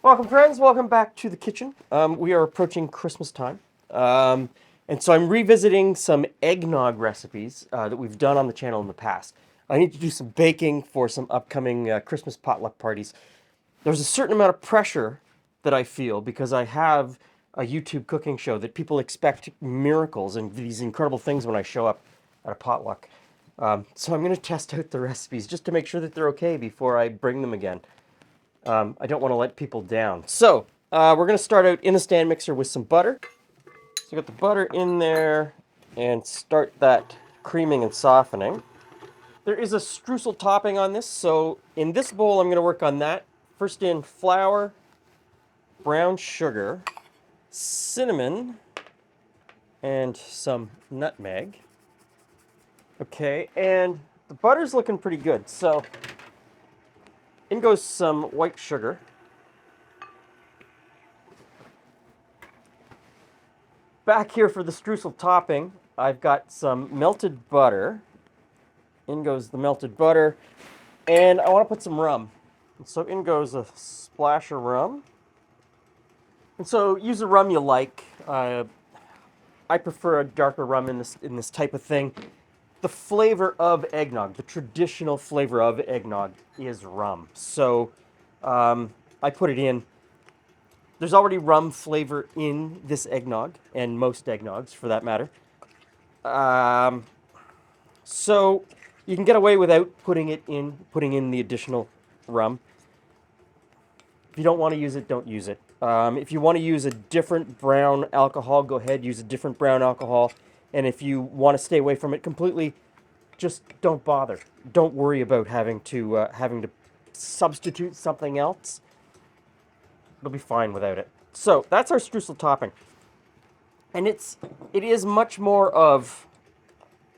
Welcome, friends. Welcome back to the kitchen. We are approaching Christmas time. And so I'm revisiting some eggnog recipes that we've done on the channel in the past. I need to do some baking for some upcoming Christmas potluck parties. There's a certain amount of pressure that I feel because I have a YouTube cooking show that people expect miracles and these incredible things when I show up at a potluck. So I'm going to test out the recipes just to make sure that they're okay before I bring them again. I don't want to let people down. So we're going to start out in the stand mixer with some butter. So I got the butter in there and start that creaming and softening. There is a streusel topping on this, so in this bowl I'm going to work on that. First in flour, brown sugar, cinnamon, and some nutmeg. Okay, and the butter's looking pretty good, so in goes some white sugar. Back here for the streusel topping, I've got some melted butter. In goes the melted butter. And I want to put some rum. And so in goes a splash of rum. And so use the rum you like. I prefer a darker rum in this type of thing. The flavor of eggnog, the traditional flavor of eggnog is rum. So I put it in. There's already rum flavor in this eggnog, and most eggnogs for that matter. So you can get away without putting in the additional rum. If you don't want to use it, don't use it. If you want to use a different brown alcohol, go ahead, use a different brown alcohol. And if you want to stay away from it completely, just don't bother. Don't worry about having to substitute something else. It'll be fine without it. So that's our streusel topping. And it is much more of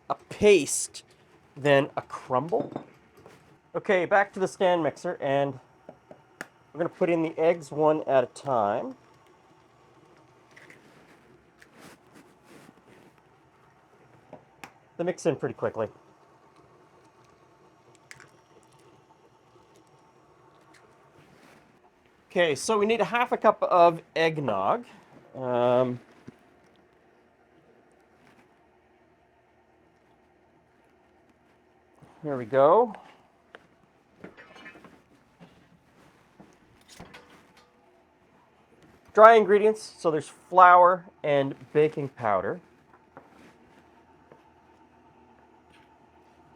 a paste than a crumble. Okay, back to the stand mixer, and we're going to put in the eggs one at a time. They mix in pretty quickly. Okay, so we need a half a cup of eggnog. Here we go. Dry ingredients, so there's flour and baking powder.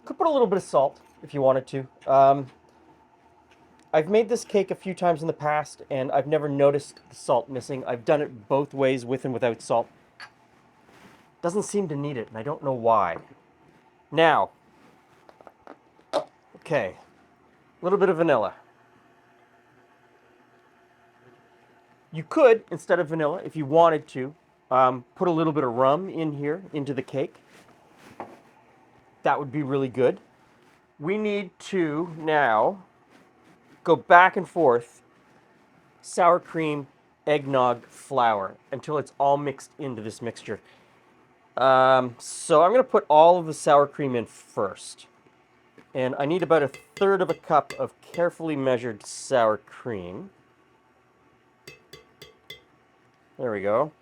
Could put a little bit of salt if you wanted to. I've made this cake a few times in the past, and I've never noticed the salt missing. I've done it both ways, with and without salt. Doesn't seem to need it, and I don't know why. Now, okay, a little bit of vanilla. You could, instead of vanilla, if you wanted to, put a little bit of rum in here, into the cake. That would be really good. We need to now go back and forth, sour cream, eggnog, flour, until it's all mixed into this mixture. So I'm going to put all of the sour cream in first. And I need about 1/3 of a cup of carefully measured sour cream. There we go.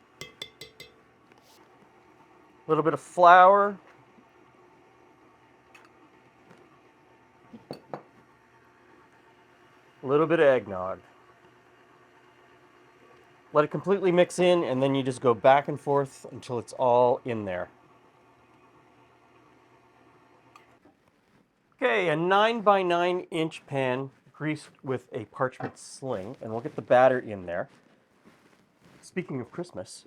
A little bit of flour. A little bit of eggnog. Let it completely mix in, and then you just go back and forth until it's all in there. Okay, a 9 by 9 inch pan greased with a parchment sling, and we'll get the batter in there. Speaking of Christmas,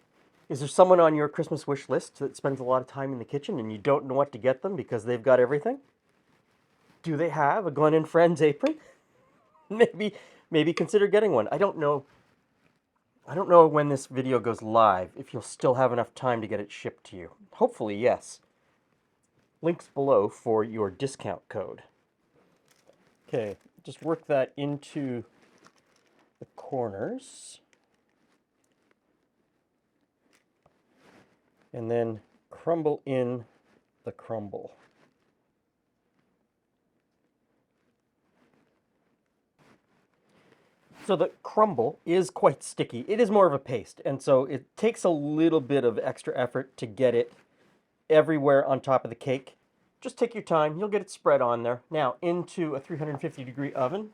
is there someone on your Christmas wish list that spends a lot of time in the kitchen and you don't know what to get them because they've got everything? Do they have a Glen Friends apron? maybe consider getting one. I don't know when this video goes live if you'll still have enough time to get it shipped to you. Hopefully, yes. Links below for your discount code. Okay, just work that into the corners. And then crumble in the crumble. So the crumble is quite sticky. It is more of a paste, and so it takes a little bit of extra effort to get it everywhere on top of the cake. Just take your time. You'll get it spread on there. Now into a 350-degree oven.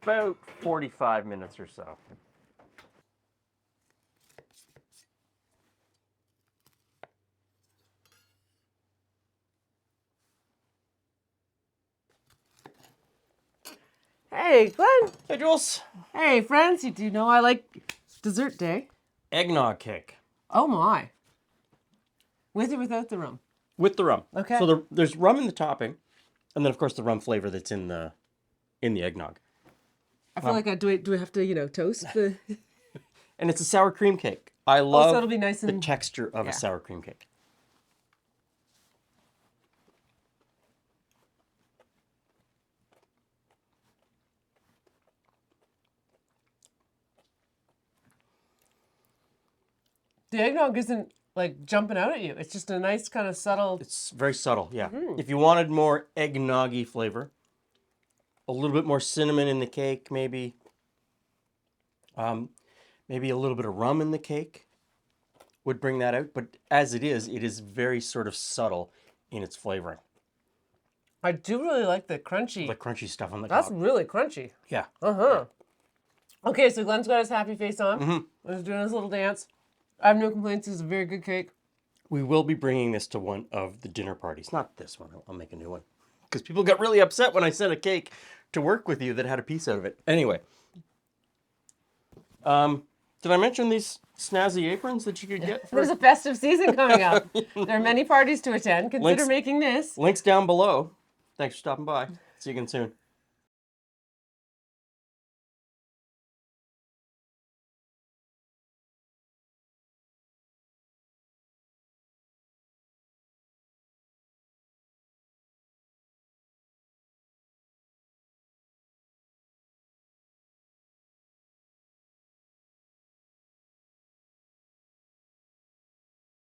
About 45 minutes or so. Hey, Glenn. Hey, Jules. Hey, friends. You do know I like dessert day. Eggnog cake. Oh, my. With or without the rum? With the rum. Okay. So there's rum in the topping, and then, of course, the rum flavor that's in the eggnog. I feel like do I have to, toast the... And it's a sour cream cake. I love so it'll be nice the and... texture of Yeah. a sour cream cake. The eggnog isn't, like, jumping out at you. It's just a nice kind of subtle... It's very subtle, yeah. If you wanted more eggnoggy flavor, a little bit more cinnamon in the cake, maybe. Maybe a little bit of rum in the cake would bring that out. But as it is very sort of subtle in its flavoring. I do really like the crunchy... The crunchy stuff on the That's top. really crunchy. Yeah. Uh-huh. Okay, so Glenn's got his happy face on. Mm-hmm. He's doing his little dance. I have no complaints. It's a very good cake. We will be bringing this to one of the dinner parties. Not this one. I'll make a new one. Because people got really upset when I sent a cake to work with you that had a piece out of it. Anyway. Did I mention these snazzy aprons that you could get? There's a festive season coming up. There are many parties to attend. Consider Links- making this. Links down below. Thanks for stopping by. See you again soon.